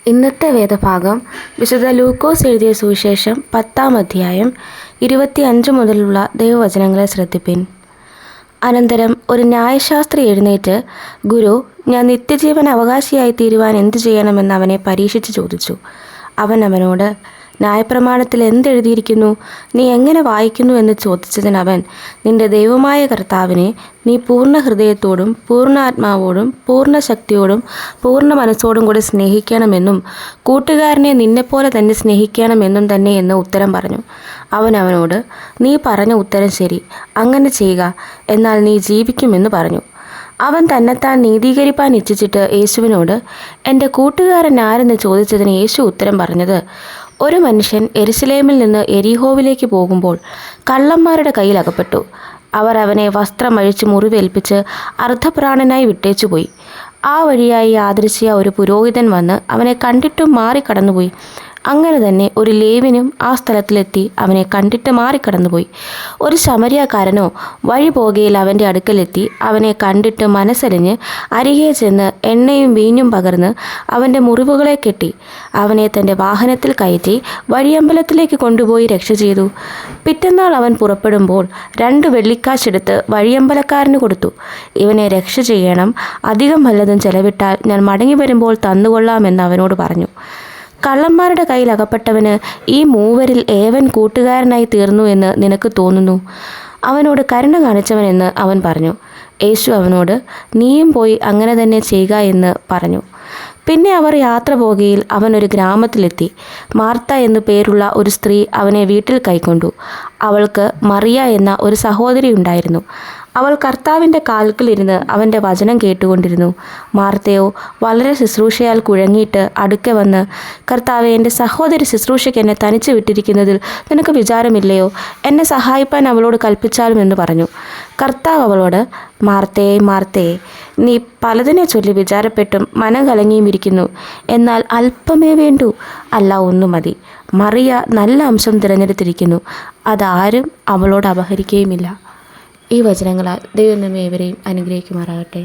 ഇന്നത്തെ വേദഭാഗം വിശുദ്ധ ലൂക്കോസ് എഴുതിയ സുവിശേഷം 10-ാം അധ്യായം 25 മുതലുള്ള ദൈവവചനങ്ങളെ ശ്രദ്ധിപ്പിൻ. അനന്തരം ഒരു ന്യായശാസ്ത്രി എഴുന്നേറ്റ്, ഗുരു, ഞാൻ നിത്യജീവൻ അവകാശിയായി തീരുവാൻ എന്തു ചെയ്യണമെന്ന് അവനെ പരീക്ഷിച്ച് ചോദിച്ചു. അവൻ അവനോട്, ന്യായപ്രമാണത്തിൽ എന്തെഴുതിയിരിക്കുന്നു, നീ എങ്ങനെ വായിക്കുന്നു എന്ന് ചോദിച്ചതിന് അവൻ, നിന്റെ ദൈവമായ കർത്താവിനെ നീ പൂർണ്ണ ഹൃദയത്തോടും പൂർണ്ണ ആത്മാവോടും പൂർണ്ണ ശക്തിയോടും പൂർണ്ണ മനസ്സോടും കൂടി സ്നേഹിക്കണമെന്നും കൂട്ടുകാരനെ നിന്നെപ്പോലെ തന്നെ സ്നേഹിക്കണമെന്നും തന്നെ എന്ന് ഉത്തരം പറഞ്ഞു. അവൻ അവനോട്, നീ പറഞ്ഞ ഉത്തരം ശരി, അങ്ങനെ ചെയ്യുക, എന്നാൽ നീ ജീവിക്കുമെന്ന് പറഞ്ഞു. അവൻ തന്നെത്താൻ നീതീകരിപ്പാൻ ഇച്ഛിച്ചിട്ട് യേശുവിനോട്, എൻ്റെ കൂട്ടുകാരൻ ആരെന്ന് ചോദിച്ചതിന് യേശു ഉത്തരം പറഞ്ഞത്, ഒരു മനുഷ്യൻ യെരുശലേമിൽ നിന്ന് എരീഹോവിലേക്ക് പോകുമ്പോൾ കള്ളന്മാരുടെ കയ്യിൽ അകപ്പെട്ടു. അവർ അവനെ വസ്ത്രമഴിച്ച് മുറിവേൽപ്പിച്ച് അർദ്ധപ്രാണനായി വിട്ടേച്ചുപോയി. ആ വഴിയായി യാദൃച്ഛിക ഒരു പുരോഹിതൻ വന്ന് അവനെ കണ്ടിട്ടും മാറിക്കടന്നുപോയി. അങ്ങനെ തന്നെ ഒരു ലേവ്യനും ആ സ്ഥലത്തിലെത്തി അവനെ കണ്ടിട്ട് മാറിക്കടന്നുപോയി. ഒരു ശമര്യക്കാരനോ വഴി പോകയിൽ അവൻ്റെ അടുക്കലെത്തി അവനെ കണ്ടിട്ട് മനസ്സലിഞ്ഞ് അരികെ ചെന്ന് എണ്ണയും വീഞ്ഞും പകർന്ന് അവൻ്റെ മുറിവുകളെ കെട്ടി അവനെ തൻ്റെ വാഹനത്തിൽ കയറ്റി വഴിയമ്പലത്തിലേക്ക് കൊണ്ടുപോയി രക്ഷ ചെയ്തു. പിറ്റന്നാൾ അവൻ പുറപ്പെടുമ്പോൾ 2 വെള്ളിക്കാശെടുത്ത് വഴിയമ്പലക്കാരന് കൊടുത്തു. ഇവനെ രക്ഷ ചെയ്യണം, അധികം വല്ലതും ചെലവിട്ടാൽ ഞാൻ മടങ്ങി വരുമ്പോൾ തന്നുകൊള്ളാമെന്ന് അവനോട് പറഞ്ഞു. കള്ളന്മാരുടെ കയ്യിൽ അകപ്പെട്ടവന് ഈ മൂവരിൽ ഏവൻ കൂട്ടുകാരനായി തീർന്നു എന്ന് നിനക്ക് തോന്നുന്നു? അവനോട് കരുണ കാണിച്ചവനെന്ന് അവൻ പറഞ്ഞു. യേശു അവനോട്, നീയും പോയി അങ്ങനെ തന്നെ ചെയ്യുക എന്ന് പറഞ്ഞു. പിന്നെ അവർ യാത്ര പോകയിൽ അവൻ ഒരു ഗ്രാമത്തിലെത്തി. മാർത്ത എന്നു പേരുള്ള ഒരു സ്ത്രീ അവനെ വീട്ടിൽ കൈക്കൊണ്ടു. അവൾക്ക് മറിയ എന്ന ഒരു സഹോദരി ഉണ്ടായിരുന്നു. അവൾ കർത്താവിൻ്റെ കാൽക്കലിരുന്ന് അവൻ്റെ വചനം കേട്ടുകൊണ്ടിരുന്നു. മാർത്തയോ വളരെ ശുശ്രൂഷയാൽ കുഴങ്ങിയിട്ട് അടുക്കെ വന്ന്, കർത്താവെ, എൻ്റെ സഹോദരി ശുശ്രൂഷയ്ക്ക് എന്നെ തനിച്ച് വിട്ടിരിക്കുന്നതിൽ നിനക്ക് വിചാരമില്ലയോ? എന്നെ സഹായിപ്പാൻ അവളോട് കൽപ്പിച്ചാലും എന്ന് പറഞ്ഞു. കർത്താവ് അവളോട്, മാർത്തയെ, മാർത്തയെ, നീ പലതിനെ ചൊല്ലി വിചാരപ്പെട്ടും മനം കലങ്ങിയും ഇരിക്കുന്നു. എന്നാൽ അല്പമേ വേണ്ടൂ, അല്ല ഒന്നു മതി. മറിയ നല്ല അംശം തിരഞ്ഞെടുത്തിരിക്കുന്നു, അതാരും അവളോട് അപഹരിക്കുകയുമില്ല. ഈ വചനങ്ങളാൽ ദൈവം നമ്മെ ഏവരെയും അനുഗ്രഹിക്കുമാറാകട്ടെ.